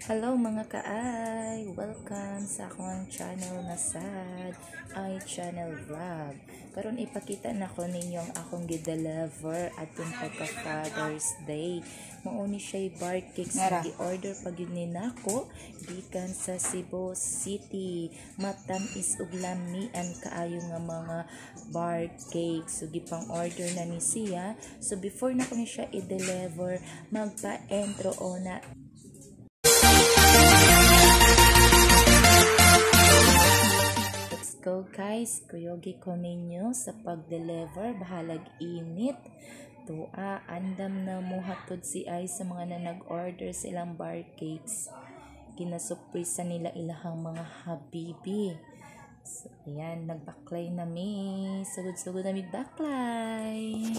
Hello mga kaay! Welcome sa akong channel na sad ay channel vlog. Karon ipakita na ko ninyo ang akong gideliver atong pagka Father's Day. Mauni siya'y bar cakes na gi-order pag yun ni nako gikan sa Cebu City. Matamis ug lamian kaayo nga mga bar cakes. So gipang order na ni siya. So before na ko ni siya i-deliver, magpa-intro na. Go guys, kuyogi ko ninyo sa pag-deliver, bahalag init. Tua, andam na mo hatod si ay sa mga na nag-order silang bar cakes. Ginasuprisa nila ilahang mga habibi. So, ayan, nagbaklay na mi. Sugod-sugod na mi baklay.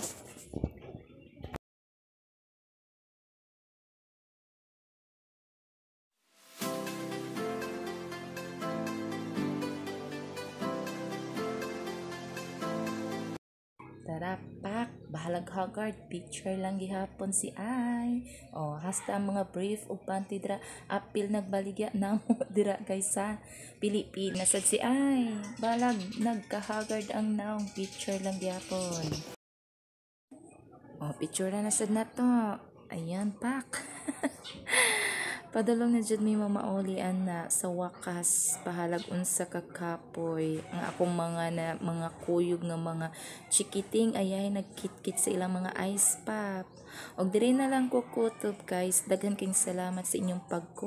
Tara, pak, bahalag haggard, picture lang gihapon si ay. Oh, hasta ang mga brief o panty dira, apil nagbaligya na mo dira guys sa Pilipinas. Sad si ay, balag nagka-haggard ang naong, picture lang gihapon. Oh, picture na sad na to. Ayan, pak. Padulong na dyan may mamaulian na sa wakas bahalag unsa ka kapoy ang akong mga kuyog nga mga chikiting ayay nagkitkit sa ilang mga ice pop. Og diri na lang ko kutob guys, daghan kayong salamat sa inyong pagko